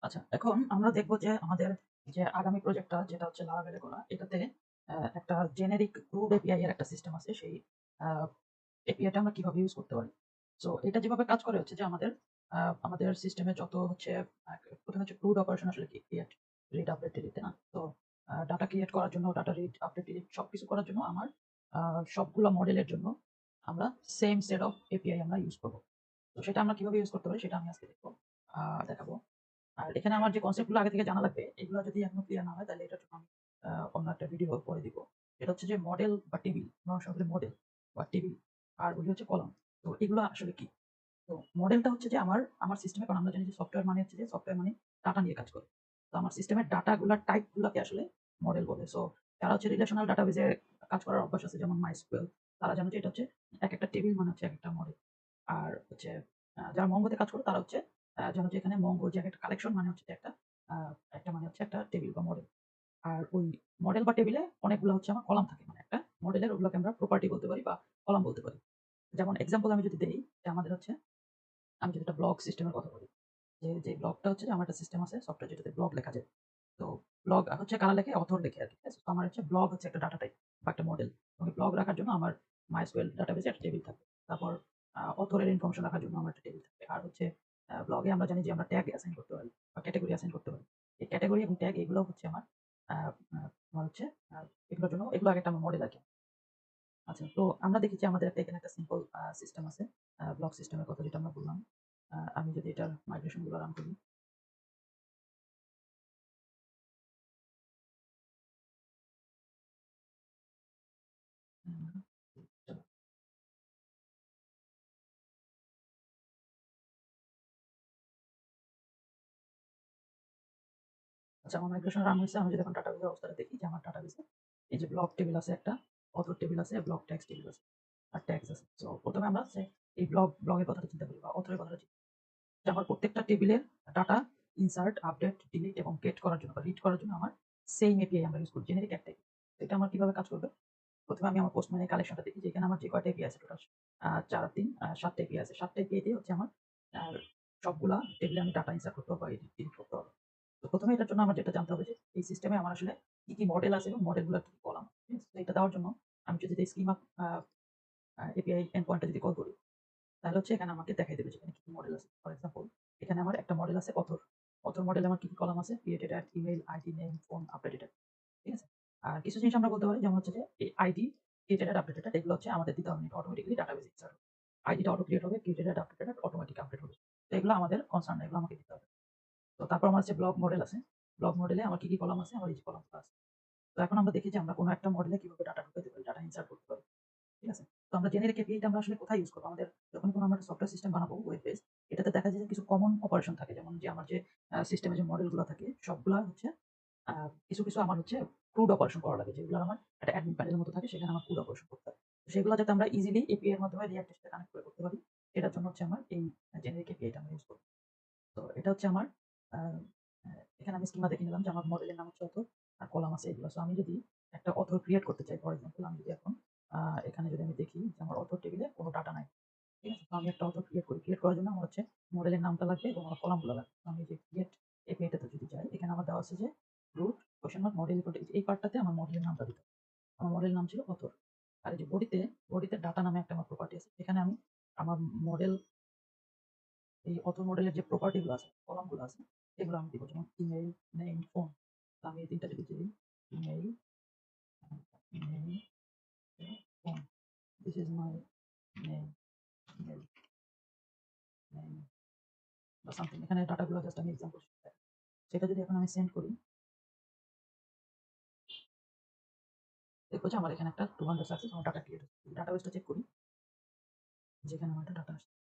আচ্ছা, এখন আমরা দেখব যে আমাদের যে আগামী প্রজেক্টটা যেটা হচ্ছে Laravel এ করা, এটাতে একটা জেনেরিক ক্রুড এপিআই এর একটা সিস্টেম আছে। সেই আ এপিআইটা আমরা কিভাবে ইউজ করতে পারি। সো এটা যেভাবে কাজ করে হচ্ছে যে আমাদের সিস্টেমে যত হচ্ছে ১ম হচ্ছে ক্রুড অপারেশন আসলে কি? ক্রিয়েট, রিড, আপডেট, ডিলিট, তাই না? তো ডাটা ক্রিয়েট করার জন্য, ডাটা রিড, আপডেট, ডিলিট সবকিছু করার জন্য আমার আ সবগুলা মডেলের জন্য আমরা সেম সেট অফ এপিআই আমরা ইউজ করব। তো সেটা আমরা কিভাবে ইউজ করতে পারি সেটা আমি আজকে দেখাবো। আর এখানে আমার যে কনসেপ্ট গুলো আগে থেকে জানা লাগবে, এগুলো যদি এখনো ক্লিয়ার না হয় তাহলে এটার জন্য আমি অন্য একটা ভিডিও পরে দিব। এটা হচ্ছে যে মডেল বা টেবিল, আমরা সবাই মডেল বা টেবিল আর বলি হচ্ছে কলাম। তো এগুলো আসলে কি? তো মডেলটা হচ্ছে যে আমার সিস্টেমে, কারণ আমরা জানি যে সফটওয়্যার মানে হচ্ছে যে সফটওয়্যার মানে ডাটা নিয়ে কাজ করে। তো আমার সিস্টেমের ডাটাগুলার টাইপ গুলাকে আসলে মডেল বলে। সো যারা হচ্ছে রিলেশনাল ডাটাবেজে কাজ করার অভ্যাস আছে যেমন MySQL, তারা জানে যে এটা হচ্ছে একেকটা টেবিল মানে হচ্ছে একেকটা মডেল। আর হচ্ছে যারা মঙ্গোতে কাজ করে তারা হচ্ছে জানে যে এখানে মঙ্গোর যে একটা কালেকশন মানে হচ্ছে যে একটা মানে হচ্ছে একটা টেবিল বা মডেল। আর ওই মডেল বা টেবিলে অনেকগুলা হচ্ছে আমার কলাম থাকে। মানে একটা মডেলের ওগুলোকে আমরা প্রপার্টি বলতে পারি বা কলাম বলতে পারি। যেমন এক্সাম্পল আমি যদি দেই যে আমাদের হচ্ছে আমি যদি একটা ব্লগ সিস্টেমের কথা বলি। যে ব্লগটা হচ্ছে যে আমার একটা সিস্টেম আছে সফটওয়্যার যেটাতে ব্লগ লেখা যায়। তো ব্লগ হচ্ছে কারা লেখে? অথর লেখে আরকি। ঠিক আছে? তো আমার হচ্ছে ব্লগ হচ্ছে একটা ডাটা টাইপ বা একটা মডেল। এবং ব্লগ রাখার জন্য আমার MySQL ডাটাবেজে একটা টেবিল থাকবে। তারপর অথরের ইনফরমেশন রাখার জন্য আমার একটা টেবিল থাকবে। আর হচ্ছে ব্লগে আমরা জানি যে আমরা ট্যাগ অ্যাসাইন করতে পারি বা ক্যাটেগরি অ্যাসাইন করতে পারি। এই ক্যাটেগরি এবং ট্যাগ এগুলো হচ্ছে আ আ আমার হচ্ছে আ এগুলোর জন্য এগুলো আরেকটা আমার মডেল আরকি। আচ্ছা, তো আমরা দেখি যে আমাদের এখানে একটা সিম্পল সিস্টেম আছে। ব্লক সিস্টেমের কথা যেটা আমরা বললাম। আমি যদি এটার মাইগ্রেশন গুলো রান করি। হুম, চলো। আচ্ছা, আমার মাইগ্রেশন রান হইছে। আমি যদি এখন ডাটাবেসের অবস্থাটা দেখি যে আমার ডাটাবেসে এই যে ব্লক টেবিল আছে একটা, অথর টেবিল আছে, ব্লক ট্যাগস টেবিল আছে। আর ট্যাগস আছে। সো ১ম এ আমরা এই ব্লগের কথাটা চিন্তা করি বা অথরের কথাটা চিন্তা করি। যে আমার প্রত্যেকটা টেবিলের ডাটা ইনসার্ট, আপডেট, ডিলিট এবং গেট করার জন্য বা রিড করার জন্য আমার সেইম এপিআই আমরা ইউজ করি। জেনেরিক একটাই। এটা আমার কিভাবে কাজ করবে? ১ম এ আমি আমার পোস্টম্যান এর কালেকশনটা দেখি যে এখানে আমার যে কয়টা এপিআই আছে টোটাল ৪ আর ৩ ৭ টা এপিআই আছে। ৭ টা এপিআই দিয়ে হচ্ছে আমার আ সবগুলা টেবিলে আমি ডাটা ইনসার্ট করতে পারবো বা এডিট ডিলিট করতে পারবো। তো ১ম এ এটার জন্য আমার যেটা জানতে হবে যে এই সিস্টেমে আমার আসলে কি মডেল আছে এবং মডেলগুলার কি কলাম। ঠিক আছে? তো এটা দেওয়ার জন্য আমি যদি এই স্কিমা আ আ এপিআই এন্ড পয়েন্টটা যদি কল করি, তাহলে হচ্ছে এখানে আমাকে দেখাই দেবে যে এখানে কি মডেল আছে। ফর এক্সাম্পল এখানে আমার একটা মডেল আছে অথর। অথর মডেলে আমার কি কলাম আছে? Created at, email, ID, name, phone, updated at. ঠিক আছে? আর কিছু জিনিস আমরা বলতে পারি যেমন হচ্ছে যে এই আইডি, ক্রিয়েটেড এট, আপডেটেড এট এগুলো হচ্ছে আমাদের দিতে হবে না। এটা অটোমেটিক্যালি ডাটাবেজে ইনসার্ট হবে। আইডিটা অটো ক্রিয়েট হবে, ক্রিয়েটেড এট, আপডেটেড এট অটোমেটিক আপডেট হবে। তো এগুলো আমাদের কনসার্ন না, এগুলো আমাকে দিতে হবে। তো তারপর আমার হচ্ছে ব্লগ মডেল আছে। ব্লগ মডেলে আমার কি কলাম আছে? আমার এই যে কলামগুলো আছে। তো এখন আমরা দেখি যে আমরা কোন একটা মডেলে কিভাবে ডাটা ঢুকাইতে পারি, ডাটা ইনসার্ট করতে পারি। ঠিক আছে? তো আমরা জেনারিক এপিআইটা আমরা আসলে কোথায় ইউজ করব? আমাদের যখন কোনো আমরা সফটওয়্যার সিস্টেম বানাবো ওয়েব বেস, এটাতে দেখা যায় যে কিছু কমন অপারেশন থাকে। যেমন যে আমার যে সিস্টেমে যে মডেলগুলা থাকে সবগুলা হচ্ছে আ কিছু আমার হচ্ছে ক্রুড অপারেশন করা লাগে। যেগুলো আমার একটা অ্যাডমিন প্যানেলের মতো থাকে সেখানে আমার ক্রুড অপারেশন করতে হয়। তো সেগুলো যাতে আমরা ইজিলি এপিআই এর মাধ্যমে রিঅ্যাক্ট এর সাথে কানেক্ট করে করতে পারি, সেটার জন্য হচ্ছে আমার এই জেনারিক এপিআইটা আমরা ইউজ করব। তো এটা হচ্ছে আমার আ আ এখানে আমি স্কিমা দেখে নিলাম যে আমার মডেলের নাম হচ্ছে অথর আর কলাম আছে এগুলো। সো আমি যদি একটা অথর ক্রিয়েট করতে চাই, ফর এক্সাম্পল আমি যদি এখন আ এখানে যদি আমি দেখি যে আমার অথর টেবিলে কোনো ডাটা নাই। ঠিক আছে? তো আমি একটা অথর ক্রিয়েট করি। ক্রিয়েট করার জন্য আমার হচ্ছে মডেলের নামটা লাগবে এবং আমার কলামগুলো লাগবে। তো আমি যে ক্রিয়েট এপিআই টাতে যদি যাই, এখানে আমার দেওয়া আছে যে root question mark model equal to এই পার্টটাতে আমার মডেলের নামটা দিতে হবে। আমার মডেলের নাম ছিল অথর। আর এই যে বডিতে ডাটা নামে একটা আমার প্রপার্টি আছে। সেখানে আমি আমার মডেল এই অথর মডেলের যে প্রপার্টি গুলো আছে, কলাম গুলো আছে, এগুলো আমি দিব। যেমন ইমেইল, নেম, ফোন। তো আমি এই ৩ টা যদি দিই, email, name, phone. This is my name, email, name বা সামথিং। এখানে ডাটাগুলো জাস্ট আমি এক্সাম্পল সেটা যদি এখন আমি সেন্ড করি, দেখবো যে আমার এখানে একটা 200 সাকসেস আমার ডাটা ক্রিয়েট হচ্ছে। ডাটাবেসটা চেক করি, যেখানে আমার একটা ডাটা আসছে।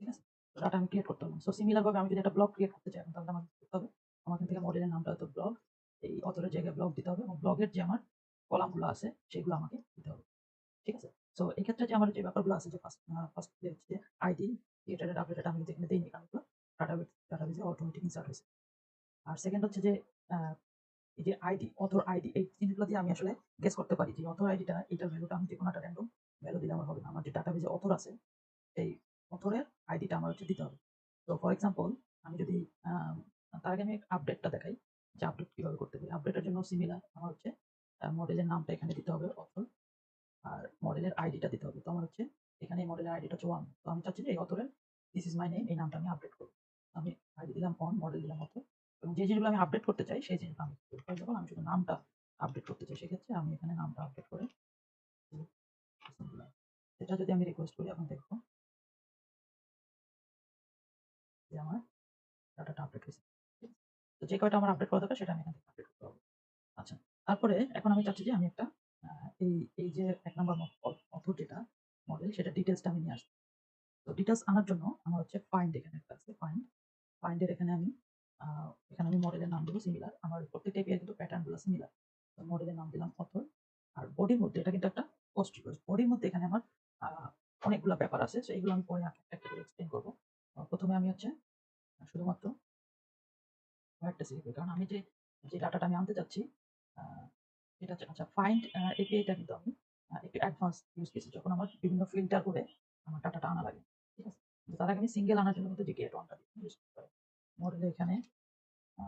ঠিক আছে? তো ডাটা আমি ক্রিয়েট করতে পারলাম। সো সিমিলার ভাবে আমি যদি একটা ব্লগ ক্রিয়েট করতে চাই, তাহলে আমাকে কি করতে হবে? আমার এখান থেকে মডেলের নামটা হয়তো ব্লগ, এই অথরের জায়গায় ব্লগ দিতে হবে এবং ব্লগের যে আমার কলাম গুলো আছে সেগুলো আমাকে দিতে হবে। ঠিক আছে? সো এক্ষেত্রে যে আমার যে ব্যাপারগুলো আছে যে ফার্স্ট যে হচ্ছে যে আইডি, ক্রিয়েটেড আপডেটেড আমি কিন্তু এখানে দেইনি কারণ এগুলো ডাটাবেজে অটোমেটিক ইনসার্ট হইছে। আর সেকেন্ড হচ্ছে যে আ এই যে আইডি, অথর আইডি এই জিনিসগুলো দিয়ে আমি আসলে গেস করতে পারি যে অথর আইডিটা এটার ভ্যালুটা আমি যেকোনো একটা র‍্যান্ডম ভ্যালু দিলে আমার হবে না। আমার যে ডাটাবেজে অথর আছে এই অথরের আইডিটা আমার হচ্ছে দিতে হবে। তো ফর এক্সাম্পল আমি যদি আ তার আগে আমি আপডেটটা দেখাই যে আপডেট কিভাবে করতে পারি। আপডেটের জন্য সিমিলার আমার হচ্ছে মডেলের নামটা এখানে দিতে হবে অথর, আর মডেলের আইডিটা দিতে হবে। তো আমার হচ্ছে এখানে এই মডেলের আইডিটা হচ্ছে 1। তো আমি চাচ্ছি যে এই অথরের দিস ইজ মাই নেম এই নামটা আমি আপডেট করব। আমি আইডি দিলাম অন, মডেল দিলাম অথর এবং যে জিনিসগুলো আমি আপডেট করতে চাই সেই জিনিসগুলো আমি করব। ফর এক্সাম্পল আমি শুধু নামটা আপডেট করতে চাই, সেক্ষেত্রে আমি এখানে নামটা আপডেট করে এটা যদি আমি রিকোয়েস্ট করি এখন দেখবো যে আমার ডাটাটা আপডেট হয়েছে। ঠিক আছে? তো যে কয়টা আমার আপডেট করা দরকার সেটা আমি এখান থেকে আপডেট করতে পারবো। আচ্ছা, তারপরে এখন আমি চাচ্ছি যে আমি একটা এই এই যে ১ নাম্বার অথর যেটা মডেল সেটা ডিটেইলসটা আমি নিয়ে আসবো। তো ডিটেইলস আনার জন্য আমার হচ্ছে ফাইন্ড এখানে একটা আছে ফাইন্ডের এখানে আমি মডেলের নাম দেবো সিমিলার। আমার প্রত্যেকটা এপিআই কিন্তু প্যাটার্নগুলো সিমিলার। তো মডেলের নাম দিলাম অথর। আর বডির মধ্যে এটা কিন্তু একটা পোস্ট রিকোয়েস্ট। বডির মধ্যে এখানে আমার আ অনেকগুলা ব্যাপার আছে। সো এগুলো আমি পরে একটা করে এক্সপ্লেইন করব। ১ম এ আমি হচ্ছে শুধুমাত্র কয়েকটা সিলেক্ট করি। কারণ আমি যে ডাটাটা আমি আনতে চাচ্ছি আ এটা হচ্ছে আচ্ছা ফাইন্ড এপিআইটা কিন্তু আমি একটু অ্যাডভান্স ইউজ কেস যখন আমার বিভিন্ন ফিল্টার করে আমার ডাটাটা আনা লাগে। ঠিক আছে? তো তার আগে আমি সিঙ্গেল আনার জন্য কিন্তু যে গেট ওয়ানটা ইউজ করতে পারি। মডেলে এখানে আ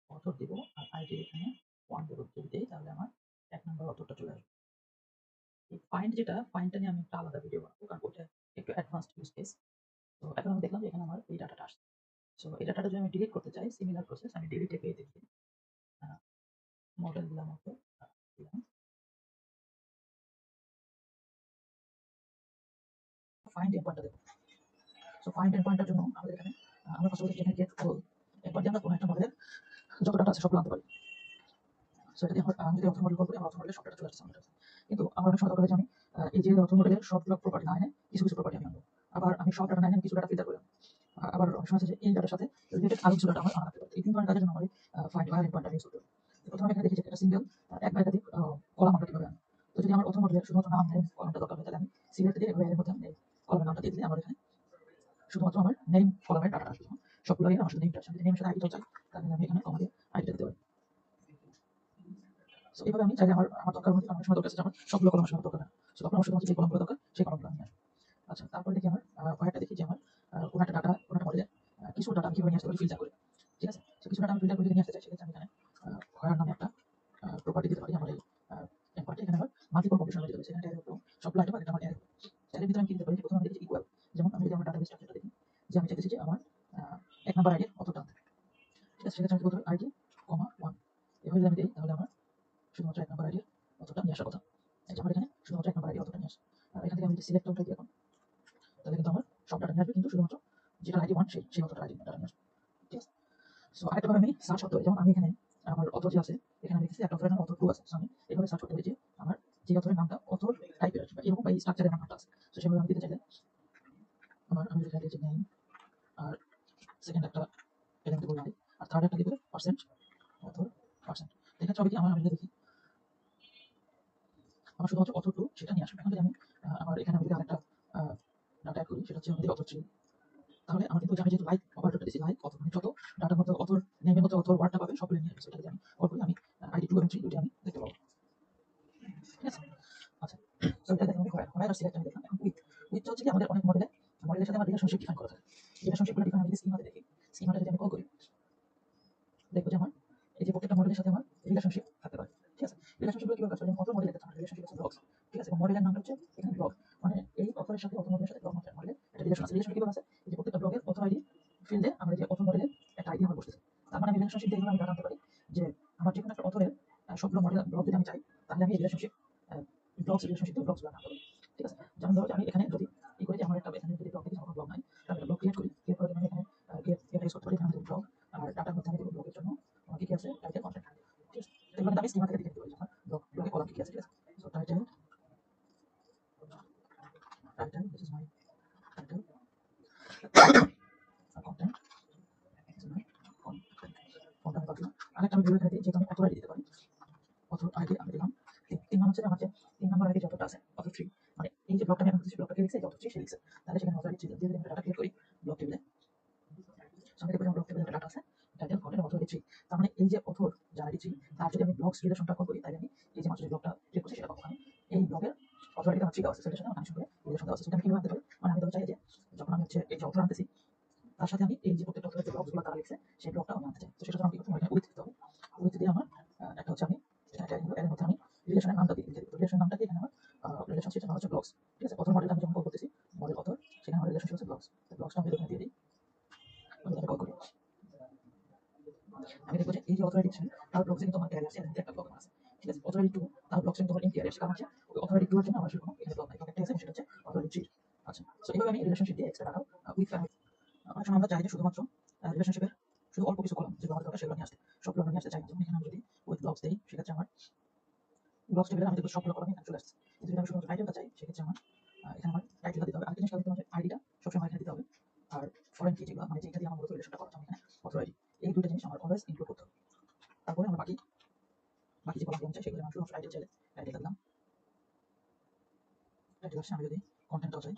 অথর দিব আর আইডি এখানে 1 দেব। যদি দেই তাহলে আমার ১ নাম্বার অথরটা চলে আসবে। এই ফাইন্ডটা নিয়ে আমি একটা আলাদা ভিডিও বানাবো। কারণ ওইটা একটু অ্যাডভান্সড ইউজ কেস। তো এখন আমি দেখলাম যে এখানে আমার এই ডাটাটা আসছে। সো এই ডাটাটা যদি আমি ডিলিট করতে চাই সিমিলার প্রসেস আমি ডিলিট এপিআই দেখি। আ মডেল দিলাম অথর দিলাম। ফাইন্ড এন্ড পয়েন্টটা দেব। সো ফাইন্ড এন্ড পয়েন্টের জন্য আমাদের এখানে আমরা ফার্স্ট অফ অল এখানে গেট অল এরপর দিয়ে আমরা কোনো একটা মডেলের যত ডাটা আছে সবগুলো আনতে পারি। সো এটা দিয়ে আমি যদি অথর মডেল কল করি আমার অথর মডেলের সব ডাটা চলে আসছে আমার কাছে। কিন্তু আমার অনেক সময় দরকার হয় যে আমি এই যে অথর মডেলের সবগুলো প্রপার্টি না এনে কিছু প্রপার্টি আমি আনবো। আবার আমি সব ডাটা না এনে কিছু ডাটা ফিল্টার করে আনবো। আবার অনেক সময় আছে যে এই ডাটার সাথে রিলেটেড আরো কিছু ডাটা আমার আনা থাকতে পারে। এই ৩ ধরনের কাজের জন্য আমার ফাইন্ড ভার এন্ড পয়েন্ট আমি ইউজ করতে পারি। তো প্রথমে আমি এখানে দেখি যে একটা সিঙ্গেল এক বা একাধিক কলাম আমরা কিভাবে আনবো। তো যদি আমার অথর মডেলের শুধুমাত্র নাম নেম কলামটা দরকার হয় তাহলে আমি সিলেক্ট দিয়ে এর মধ্যে আমি কলামের নামটা দিয়ে দিলে আমার এখানে শুধুমাত্র আমার নেম কলামের ডাটা আসবে। সবগুলো আমার সাথে নেমটা আসবে। যদি নেমের সাথে আইডিটাও চাই তাহলে আমি এখানে কমা দিয়ে আইডিটা দিতে পারি। সো এইভাবে আমি চাইলে আমার দরকার অনুযায়ী অনেক সময় দরকার আছে যে আমার সবগুলো কলাম আসলে আমার দরকার না। সো তখন আমার শুধুমাত্র যে কলামগুলো দরকার সেই কলামগুলো আমি আসবো। আচ্ছা, তারপরে দেখি আমার কয়েকটা দেখি যে আমার কোনো একটা ডাটা কোনো একটা মডেলের কিছু ডাটা আমি কিভাবে নিয়ে আসতে পারি ফিল্টার করে। ঠিক আছে? সো কিছু ডাটা আমি ফিল্টার করে যদি নিয়ে আসতে চাই সেক্ষেত্রে আমি এখানে হোয়ার নামে একটা প্রপার্টি দিতে পারি। আমার এই এম্পার্টে এখানে আমার মাল্টিপল কন্ডিশন দিতে পারি। সেখানে ট্যাগ এবং সবগুলো আইটেম একটা আমার ট্যাগ। ট্যাগের ভিতরে আমি কি দিতে পারি যে প্রথমে আমি দেখি ইকুয়াল। যেমন আমি যদি আমার ডাটাবেস স্ট্রাকচারটা দেখি যে আমি চাইতেছি যে আমার ১ নাম্বার আইডির অতটা আনতে। ঠিক আছে? সেক্ষেত্রে আমি বলতে পারি আইডি, 1 এভাবে যদি আমি দেই তাহলে আমার শুধুমাত্র ১ নাম্বার আইডির অতটা নিয়ে আসার কথা। এই যে আমার এখানে শুধুমাত্র ১ নাম্বার আইডির অতটা নিয়ে আসে। আর এখান থেকে আমি যদি সিলেক্ট আউটটা দিই এখন তাহলে কিন্তু আমার সব ডাটা নিয়ে আসবে কিন্তু শুধুমাত্র যেটার আইডি 1 সেই অতটা আইডি ডাটা নিয়ে আসবে। ঠিক আছে? সো আরেকটাভাবে আমি সার্চ করতে পারি। যেমন আমি এখানে আমার অথর যে আছে এখানে আমি দেখতেছি একটা অথরের নাম অথর 2 আছে। সো আমি এভাবে সার্চ করতে পারি যে আমার যে অথরের নামটা অথর টাইপের আছে বা এরকম বা এই স্ট্রাকচারের নামটা আছে। সো সেভাবে আমি দিতে চাইলে আমি এখানে দিয়েছি নেম আর সেকেন্ড একটা এখানে দেবো লাইক আর থার্ড একটা দিব পার্সেন্ট অথর পার্সেন্ট। এক্ষেত্রে হবে কি আমি যদি দেখি আমার শুধুমাত্র অথর 2 সেটা নিয়ে আসবে। এখন যদি আমি আমার এখানে আমি যদি আরেকটা ডাটা অ্যাড করি সেটা হচ্ছে আমি যদি অথর 3 তাহলে আমার কিন্তু আমি যেহেতু লাইক অপারেটরটা দিছি লাইক অথর মানে যত ডাটার মধ্যে অথর নেমের মধ্যে অথর ওয়ার্ডটা পাবে সবগুলো নিয়ে আসবে। সেটা যদি আমি কল করি আমি আইডি 2 এবং 3 দুটোই আমি দেখতে পাবো। ঠিক আছে? আচ্ছা। সো এটা দেখুন আমি হোয়ার আর সিলেক্ট আমি দেখলাম। এখন উইথ হচ্ছে কি আমাদের অনেক মডেলের সাথে আমার রিলেশনশিপ ডিফাইন করা থাকে। রিলেশনশিপগুলো ডিফাইন আমি যদি স্কিমাতে দেখি, স্কিমাটা যদি আমি কল করি দেখবো যে আমার এই যে প্রত্যেকটা মডেলের সাথে আমার রিলেশনশিপ থাকতে পারে। ঠিক আছে? রিলেশনশিপগুলো কিভাবে কাজ করে? যেমন অথর মডেলের ক্ষেত্রে আমার রিলেশনশিপ হচ্ছে ব্লকস। ঠিক আছে? এবং মডেলের নামটা হচ্ছে এখানে ব্লক। মানে এই অথরের সাথে অথর মডেলের সাথে ব্লক মডেলের একটা রিলেশন আছে। রিলেশন কিভাবে আছে? এই যে প্রত্যেকটা ব্লকের অথর আইডি ফিল্ডে আমার এই যে অথর মডেলের একটা আইডি আমার বসতেছে। তার মানে আমি রিলেশনশিপ দিয়ে আমি ডাটা আনতে পারি যে আমার যেকোনো একটা অথরের সবগুলো মডেল ব্লক যদি আমি চাই তাহলে আমি এই রিলেশনশিপ রিলেশনশিপ দিয়ে ব্লকস বানাতে পারি। ঠিক আছে? যেমন ধরো যে আমি এখানে যদি করি যে আমার একটা এখানে যদি ব্লক দেখি আমার ব্লক নাই তাহলে ব্লক ক্রিয়েট করি। ক্রিয়েট করার জন্য আমি এখানে গেট ইউজ করতে পারি। এখানে আমি ব্লক আর ডাটার মধ্যে আমি দেব ব্লকের জন্য আমার কি আছে টাইটেল কন্টেন্ট। ঠিক আছে? তো এগুলো কিন্তু আমি স্কিমা থেকে দেখে নিতে পারি যে আমার ব্লকে কলাম কি আছে। ঠিক আছে? So title this is my title content this is my content আমি পাচ্ছি আরেকটা আমি ভিডিও এখানে যেহেতু আমি অথর আইডি দিতে পারি অথর আইডি আমি দিলাম 3 নাম হচ্ছে আমার যে 3 নাম্বার আইডি যতটা আছে অথর 3 মানে এই যে ব্লকটা আমি এখন দিচ্ছি ব্লকটা কে লিখছে অথর 3 সে লিখছে তাহলে সেখানে অথর আইডি 3 দিয়ে যদি আমি ডাটা ক্রিয়েট করি ব্লক টেবিলে সামনে দেখবেন ব্লক টেবিলে ডাটা আছে টাইটেল কন্টেন্ট অথর আইডি 3 তার মানে এই যে অথর যার আইডি 3 তার যদি আমি ব্লকস রিলেশনটা কল করি তাহলে আমি এই যে মাত্র যে ব্লকটা ক্রিয়েট করছি সেটা পাবো আমি এই ব্লকের অথর আইডি আমার 3 দেওয়া আছে সেটার সাথে আমার কানেকশন করে রিলেশন দেওয়া আছে সেটা আমি কিভাবে আনতে পারি মানে আমি তো চাই যে যখন আমি হচ্ছে এই যে অথর আনতেছি তার সাথে আমি এই যে প্রত্যেকটা অথরের যে ব্লকগুলো তারা লিখছে সেই ব্লকটা আমি আনতে চাই। তো সেটা জন্য আমি কি করতে হবে, এখানে উইথ দিতে হবে। উইথ দিয়ে আমার একটা হচ্ছে আমি এখানে ট্যাগ দিব, এর মধ্যে আমি রিলেশনের নামটা দিয়ে দিব। রিলেশনের নামটা দিয়ে এখানে আমার রিলেশনশিপ নাম হচ্ছে ব্লগস। ঠিক আছে, অথর মডেল আমি যখন কল করতেছি, মডেল অথর, সেখানে আমার রিলেশনশিপ হচ্ছে ব্লগস। তো ব্লগসটা আমি এখানে দিয়ে দিই, আমি এখানে কল করি। আমি দেখবো যে এই যে অথরিটি ছিল তার ব্লগসে কিন্তু আমার ট্যাগ আছে, এর মধ্যে একটা ব্লগ আছে। ঠিক আছে, অথরিটি 2 তার ব্লগসে কিন্তু আমার এমটিআর আছে, কারণ হচ্ছে ওই অথরিটি 2 এর জন্য আমার সেরকম এখানে ব্লগ নাই, ব্লগ একটা আছে সেটা হচ্ছে অথরিটি 3। আচ্ছা, সো এইভাবে আমি রিলেশনশিপ দিয়ে এক্সট্রা টাকাও উইথ ফ্যামিলি। অনেক সময় আমরা চাই যে শুধুমাত্র রিলেশনশিপের শুধু অল্প কিছু কলাম যেগুলো আমাদের দরকার সেগুলো নিয়ে আসতে, সবগুলো আমরা নিয়ে আসতে চাই না। যেমন এখানে আমি যদি উইথ ব্লগস দেই, সেক্ষেত্রে আমার ব্লগস টেবিলে আমি দেখবো সবগুলো কলাম এখানে চলে আসছে। কিন্তু যদি আমি শুধুমাত্র টাইটেলটা চাই, সেক্ষেত্রে আমার এখানে আমার টাইটেলটা দিতে হবে। আরেকটা জিনিস খেয়াল করতে হবে, আইডিটা সবসময় এখানে দিতে হবে। আর ফরেন কি যেগুলো মানে যেটা দিয়ে আমার মূলত রিলেশনটা করা, যেমন এখানে অথর আইডি, এই দুইটা জিনিস আমার অলওয়েজ ইনক্লুড করতে হবে। তারপরে আমরা বাকি বাকি যে কলামগুলো চাই সেগুলো আমি শুধুমাত্র টাইটেল চাইলে টাইটেলটা দিলাম। টাইটেল আসছে, আমি যদি কন্টেন্টটাও চাই